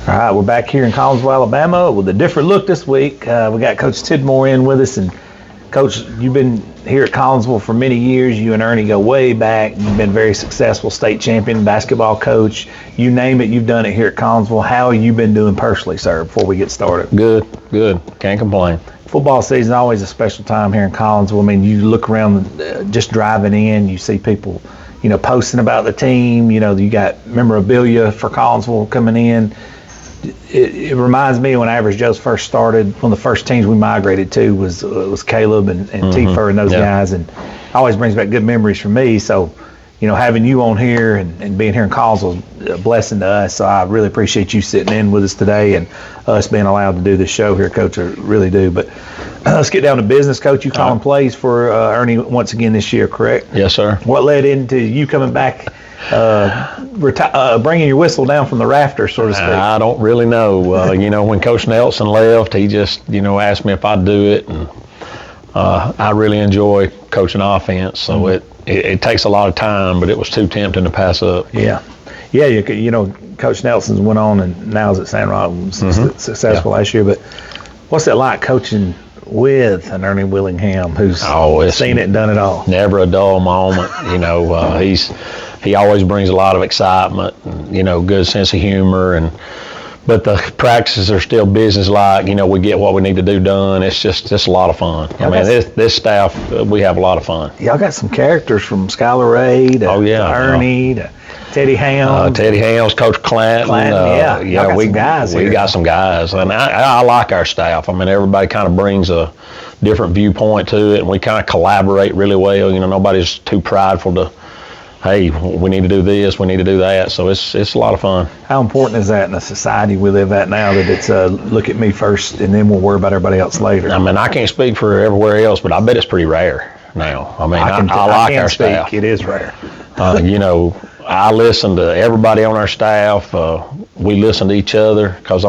All right, we're back here in Collinsville, Alabama with a different look this week. We got Coach Tidmore in with us. And, Coach, you've been here at Collinsville for many years. You and Ernie go way back. You've been very successful state champion, basketball coach. You name it, you've done it here at Collinsville. How have you been doing personally, sir, before we get started? Good. Can't complain. Football season is always a special time here in Collinsville. I mean, you look around just driving in, you see people, posting about the team. You got memorabilia for Collinsville coming in. It reminds me when Average Joe's first started, one of the first teams we migrated to was Caleb and Tiefer and those guys, and always brings back good memories for me. So, having you on here and being here in Collinsville is a blessing to us. So I really appreciate you sitting in with us today and us being allowed to do this show here, Coach. I really do. But let's get down to business, Coach. You calling plays for Ernie once again this year, correct? Yes, sir. What led into you coming back, bringing your whistle down from the rafters, so to speak? I don't really know. When Coach Nelson left, he just, asked me if I'd do it. And I really enjoy coaching offense, so it takes a lot of time, but it was too tempting to pass up. Yeah. Coach Nelson's went on and now is at San Ron, successful last year. But what's it like coaching with an Ernie Willingham who's seen it and done it all? Never a dull moment. He always brings a lot of excitement and, good sense of humor. But the practices are still business-like. We get what we need to do done. It's just a lot of fun. This staff, we have a lot of fun. Y'all got some characters from Skylar Ray to Ernie to Teddy Ham. Teddy Ham's, Coach Clanton. We got some guys. And I like our staff. Everybody kind of brings a different viewpoint to it, and we kind of collaborate really well. Nobody's too prideful to, hey, we need to do this, we need to do that. So it's a lot of fun. How important is that in the society we live at now, that it's look at me first and then we'll worry about everybody else later? I can't speak for everywhere else, but I bet it's pretty rare now. I like our staff. It is rare. I listen to everybody on our staff. We listen to each other because,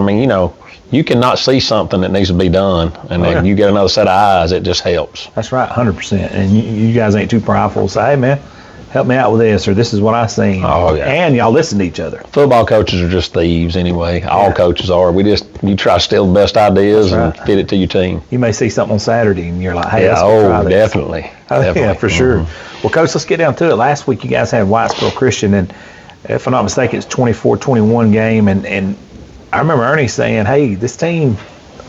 you cannot see something that needs to be done, and then you get another set of eyes, it just helps. That's right, 100%. And you guys ain't too prideful to say, hey, man, help me out with this, or this is what I seen. Oh, yeah. And y'all listen to each other. Football coaches are just thieves anyway. All coaches are. You try to steal the best ideas and fit it to your team. You may see something on Saturday and you're like, hey, let's go try this. Definitely. Yeah, for sure. Well, Coach, let's get down to it. Last week you guys had Whitesboro Christian, and if I'm not mistaken, it's 24-21 game, and I remember Ernie saying, hey, this team,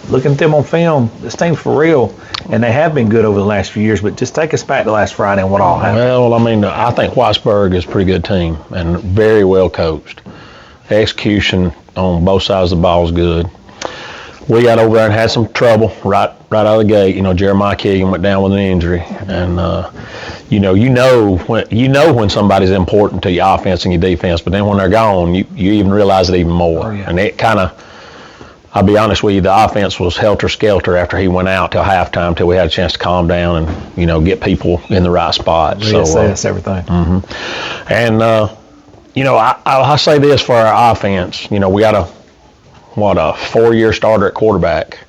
looking at them on film, this team's for real. And they have been good over the last few years, but just take us back to last Friday and what all happened. Well, I think Whitesburg is a pretty good team and very well coached. Execution on both sides of the ball is good. We got over there and had some trouble right out of the gate. Jeremiah Keegan went down with an injury, and when somebody's important to your offense and your defense, but then when they're gone, you even realize it even more. Oh, yeah. And it kind of, I'll be honest with you, the offense was helter-skelter after he went out till halftime, till we had a chance to calm down and, get people in the right spot. Reassess everything. And, I say this for our offense. We got a 4-year starter at quarterback.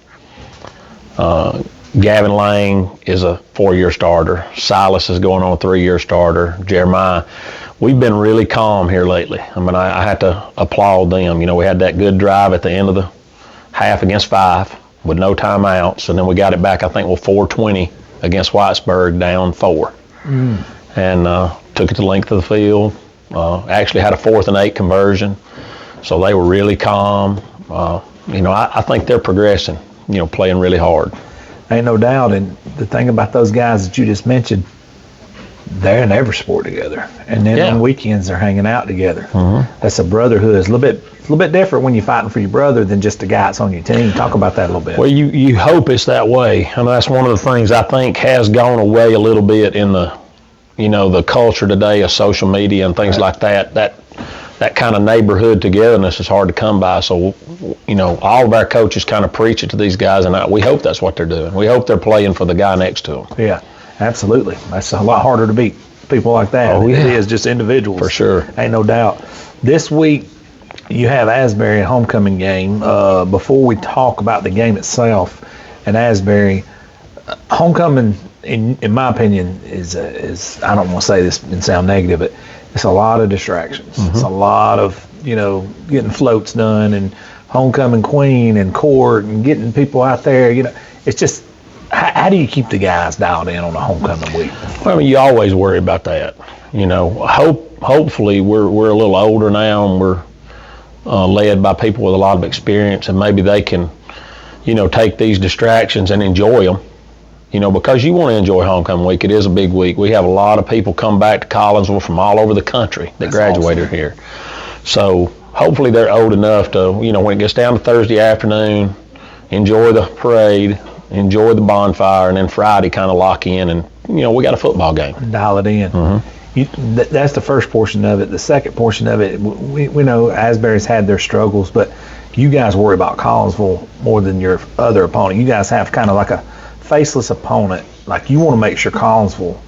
Gavin Lang is a 4-year starter. Silas is going on a 3-year starter. Jeremiah. We've been really calm here lately. I had to applaud them. We had that good drive at the end of the half against 5 with no timeouts, and then we got it back, I think, with 4:20 against Whitesburg, down 4. And took it to the length of the field. Actually had a 4th and 8 conversion, so they were really calm. I think they're progressing, playing really hard. Ain't no doubt. And the thing about those guys that you just mentioned, they're in every sport together, and then on weekends they're hanging out together. That's a brotherhood. It's a little bit different when you're fighting for your brother than just the guy that's on your team. Talk about that a little bit. Well, you hope it's that way, and that's one of the things I think has gone away a little bit in the the culture today of social media and things like that. That kind of neighborhood togetherness is hard to come by. So all of our coaches kind of preach it to these guys, and we hope that's what they're doing. We hope they're playing for the guy next to them. Yeah. Absolutely. That's a lot harder to beat people like that. Oh, yeah. It is just individuals. For sure. Ain't no doubt. This week, you have Asbury, a homecoming game. Before we talk about the game itself and Asbury, homecoming, in my opinion, is I don't want to say this and sound negative, but it's a lot of distractions. It's a lot of, getting floats done and homecoming queen and court and getting people out there. It's just, how do you keep the guys dialed in on a homecoming week? Well, I mean, you always worry about that. Hopefully we're a little older now and we're led by people with a lot of experience, and maybe they can, take these distractions and enjoy them. Because you want to enjoy homecoming week. It is a big week. We have a lot of people come back to Collinsville from all over the country that graduated here. So hopefully they're old enough to, when it gets down to Thursday afternoon, enjoy the parade, enjoy the bonfire, and then Friday kind of lock in and, we got a football game. Dial it in. Mm-hmm. That's the first portion of it. The second portion of it, we know Asbury's had their struggles, but you guys worry about Collinsville more than your other opponent. You guys have kind of like a faceless opponent. Like, you want to make sure Collinsville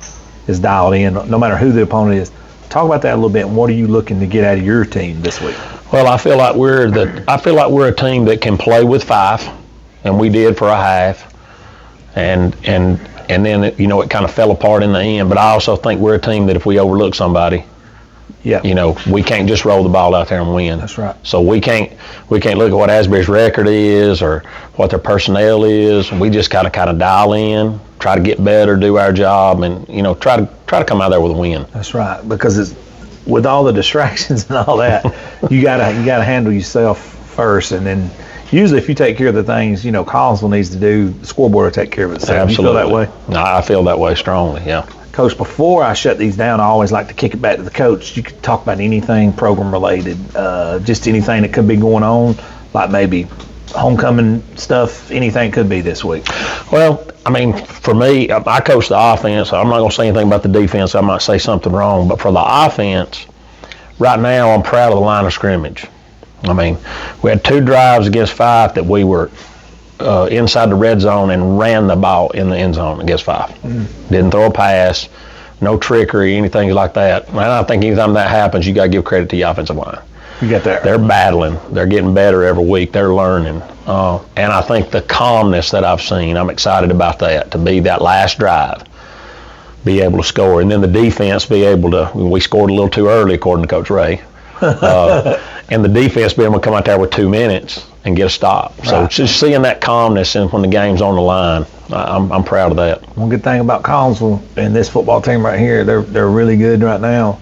is dialed in, no matter who the opponent is. Talk about that a little bit. And what are you looking to get out of your team this week? Well, I feel like we're a team that can play with 5, and we did for a half, and then it kind of fell apart in the end. But I also think we're a team that if we overlook somebody, we can't just roll the ball out there and win. That's right. So we can't look at what Asbury's record is or what their personnel is. We just got to kind of dial in, try to get better, do our job, and try to come out there with a win. That's right, because with all the distractions and all that, you gotta handle yourself first, and then usually if you take care of the things Collinsville needs to do, the scoreboard will take care of itself. Absolutely. You feel that way? No, I feel that way strongly. Yeah. Coach, before I shut these down, I always like to kick it back to the coach. You could talk about anything program related, just anything that could be going on, like maybe homecoming stuff, anything could be this week. Well, I mean, for me, I coach the offense. So I'm not going to say anything about the defense. I might say something wrong. But for the offense, right now I'm proud of the line of scrimmage. I mean, we had 2 drives against 5 that we were inside the red zone and ran the ball in the end zone against 5. Didn't throw a pass, no trickery, anything like that. And I think anytime that happens, you got to give credit to the offensive line. You got that. They're battling. They're getting better every week. They're learning. And I think the calmness that I've seen, I'm excited about that, to be that last drive, be able to score. And then the defense be able to, we scored a little too early, according to Coach Ray. And the defense being able to come out there with 2 minutes and get a stop. Right. So just seeing that calmness and when the game's on the line, I'm proud of that. One good thing about Collinsville and this football team right here, they're really good right now.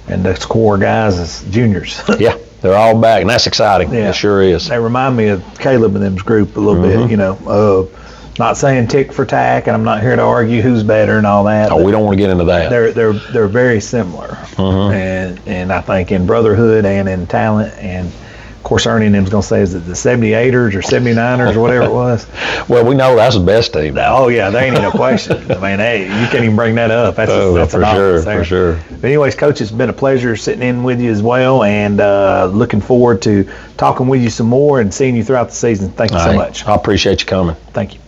And the core guys is juniors. Yeah, they're all back, and that's exciting. Yeah. It sure is. They remind me of Caleb and them's group a little bit, not saying tick for tack, and I'm not here to argue who's better and all that. Oh, we don't want to get into that. They're very similar, and I think in brotherhood and in talent, and of course Ernie and them's gonna say, is it the 78ers or 79ers or whatever it was? Well, we know that's the best team now. Oh yeah, there ain't no question. I mean, hey, you can't even bring that up. That's for sure. But anyways, Coach, it's been a pleasure sitting in with you as well, and looking forward to talking with you some more and seeing you throughout the season. Thank you so much. I appreciate you coming. Thank you.